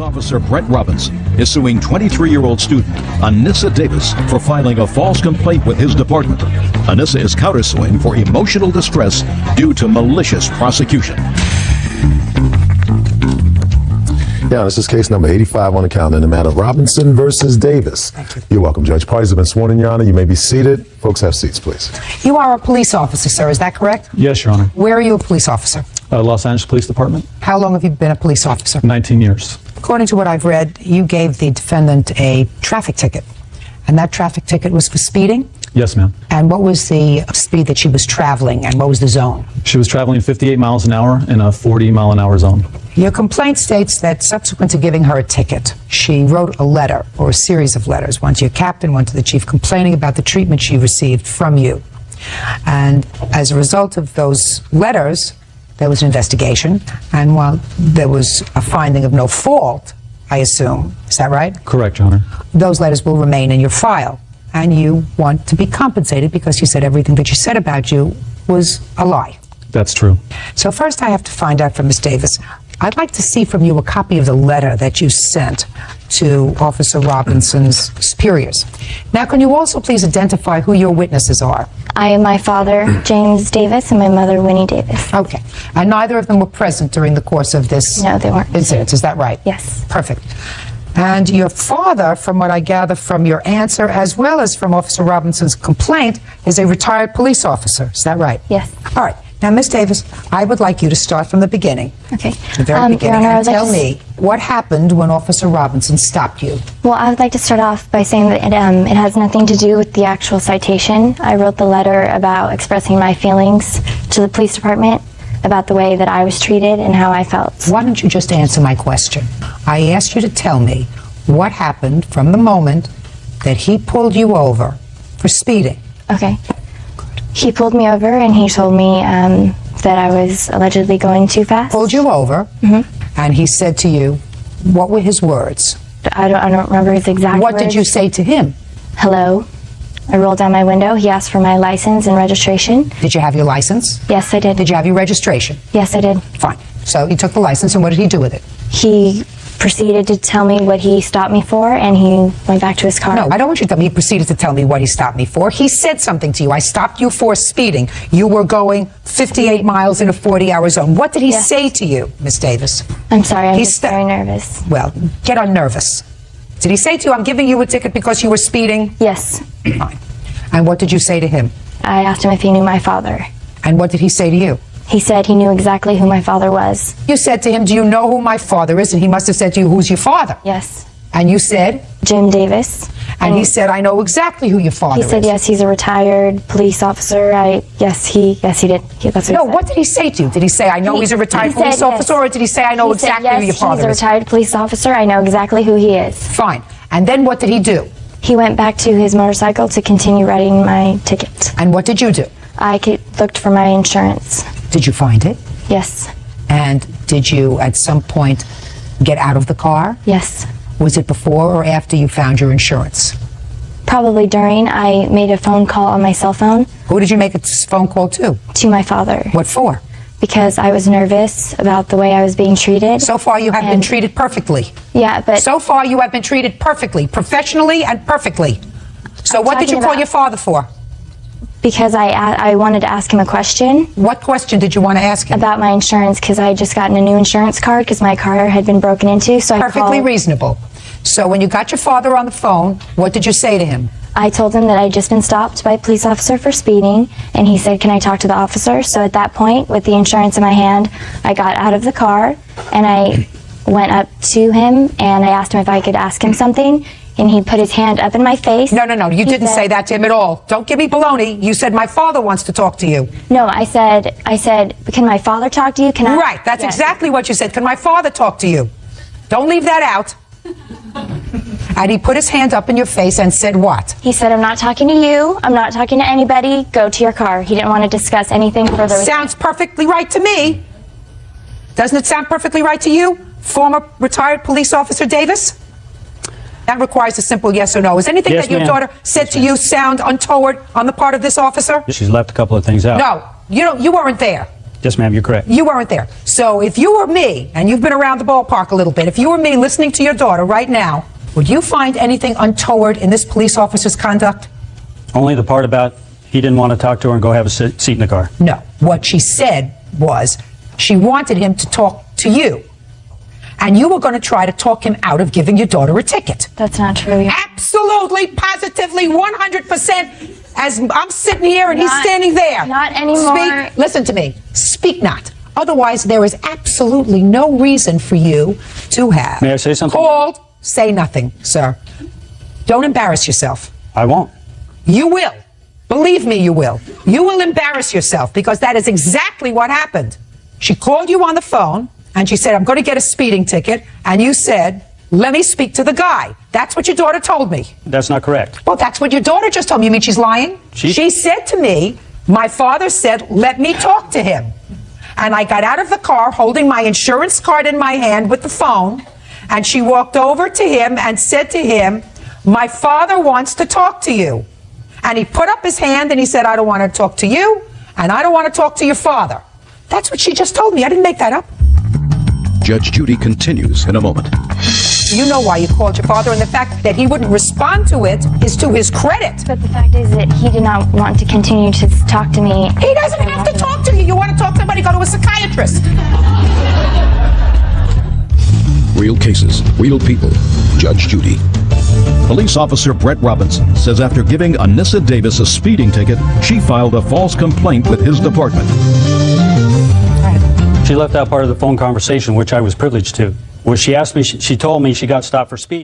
Officer Brett Robinson is suing 23-year-old student Anissa Davis for filing a false complaint with his department. Anissa is countersuing for emotional distress due to malicious prosecution. Yeah, this is case number 85 on the calendar in the matter of Robinson versus Davis. Thank you. You're welcome, Judge. Parties have been sworn in, Your Honor. You may be seated. Folks, have seats, please. You are a police officer, sir, is that correct? Yes, Your Honor. Where are you a police officer? Los Angeles Police Department, How long have you been a police officer? 19 years. According to what I've read, you gave the defendant a traffic ticket, and that traffic ticket was for speeding? Yes, ma'am. And what was the speed that she was traveling, and what was the zone? She was traveling 58 miles an hour in a 40-mile-an-hour zone. Your complaint states that subsequent to giving her a ticket, she wrote a letter, or a series of letters, one to your captain, one to the chief, complaining about the treatment she received from you. And as a result of those letters, there was an investigation, and while there was a finding of no fault, I assume, is that right? Correct, Your Honor. Those letters will remain in your file, and you want to be compensated because you said everything that she said about you was a lie. That's true. So first I have to find out from Ms. Davis, I'd like to see from you a copy of the letter that you sent to Officer Robinson's superiors. Now, can you also please identify who your witnesses are? I am my father, James Davis, and my mother, Winnie Davis. Okay. And neither of them were present during the course of this No, they weren't. incident, is that right? Yes. Perfect. And your father, from what I gather from your answer, as well as from Officer Robinson's complaint, is a retired police officer, is that right? Yes. All right. Now, Ms. Davis, I would like you to start from the beginning. Okay. The very Your beginning, Honor, I and would like tell to me what happened when Officer Robinson stopped you. Well, I would like to start off by saying that it has nothing to do with the actual citation. I wrote the letter about expressing my feelings to the police department about the way that I was treated and how I felt. Why don't you just answer my question? I asked you to tell me what happened from the moment that he pulled you over for speeding. Okay. He pulled me over and he told me that I was allegedly going too fast. Pulled you over, and he said to you, what were his words? I don't remember his exact What words. did you say to him? Hello. I rolled down my window. He asked for my license and registration. Did you have your license? Yes, I did. Did you have your registration? Yes, I did. Fine. So he took the license, and what did he do with it? He proceeded to tell me what he stopped me for, and he went back to his car. No, I don't want you to tell me he proceeded to tell me what he stopped me for. He said something to you. I stopped you for speeding. You were going 58 miles in a 40-hour zone. What did he say to you, Miss Davis? I'm sorry, I'm just very nervous. Well, get unnervous. Did he say to you, I'm giving you a ticket because you were speeding? Yes. Fine. And what did you say to him? I asked him if he knew my father. And what did he say to you? He said he knew exactly who my father was. You said to him, do you know who my father is? And he must have said to you, who's your father? Yes. And you said? Jim Davis. And he said, I know exactly who your father is. He said, yes, he's a retired police officer. Yes, he did. That's what he said. What did he say to you? Did he say, I know he's a retired police officer, or did he say, I know exactly who your father is? He's a retired police officer. I know exactly who he is. Fine. And then what did he do? He went back to his motorcycle to continue writing my ticket. And what did you do? I looked for my insurance. Did you find it? Yes. And did you, at some point, get out of the car? Yes. Was it before or after you found your insurance? Probably during. I made a phone call on my cell phone. Who did you make a phone call to? To my father. What for? Because I was nervous about the way I was being treated. So far you have been treated perfectly. Yeah, but... So far you have been treated perfectly, professionally and perfectly. So what did you call your father for? Because I wanted to ask him a question. What question did you want to ask him? About my insurance, because I had just gotten a new insurance card because my car had been broken into. So Perfectly reasonable. So when you got your father on the phone, what did you say to him? I told him that I'd just been stopped by a police officer for speeding, and he said, can I talk to the officer? So at that point, with the insurance in my hand, I got out of the car, and I went up to him, and I asked him if I could ask him something, and he put his hand up in my face. No, you didn't say that to him at all. Don't give me baloney. You said, my father wants to talk to you. No, I said, can my father talk to you? Can I? Right, that's exactly what you said. Can my father talk to you? Don't leave that out. And he put his hand up in your face and said what? He said, I'm not talking to you. I'm not talking to anybody. Go to your car. He didn't want to discuss anything further. Sounds perfectly right to me. Doesn't it sound perfectly right to you, former retired police officer Davis? That requires a simple yes or no. Is anything that your daughter said to you sound untoward on the part of this officer? She's left a couple of things out. No, you weren't there. Yes, ma'am, you're correct. You weren't there. So if you were me, and you've been around the ballpark a little bit, if you were me listening to your daughter right now, would you find anything untoward in this police officer's conduct? Only the part about he didn't want to talk to her and go have a seat in the car. No. What she said was she wanted him to talk to you. And you were going to try to talk him out of giving your daughter a ticket. That's not true. Absolutely, positively, 100%. As I'm sitting here and he's standing there. Not anymore. Speak. Listen to me. Speak not. Otherwise, there is absolutely no reason for you to have. May I say something? Called. Say nothing, sir. Don't embarrass yourself. I won't. You will. Believe me, you will. You will embarrass yourself because that is exactly what happened. She called you on the phone and she said, I'm going to get a speeding ticket. And you said, let me speak to the guy. That's what your daughter told me. That's not correct. Well, that's what your daughter just told me. You mean she's lying? She said to me, my father said, let me talk to him. And I got out of the car holding my insurance card in my hand with the phone. And she walked over to him and said to him, my father wants to talk to you. And he put up his hand and he said, I don't want to talk to you, and I don't want to talk to your father. That's what she just told me. I didn't make that up. Judge Judy continues in a moment. You know why you called your father, and the fact that he wouldn't respond to it is to his credit. But the fact is that he did not want to continue to talk to me. He doesn't have to talk to you. You want to talk to somebody, go to a psychiatrist. Real cases, real people. Judge Judy. Police officer Brett Robinson says after giving Anissa Davis a speeding ticket, she filed a false complaint with his department. She left out part of the phone conversation, which I was privileged to. When she asked me, she told me she got stopped for speed.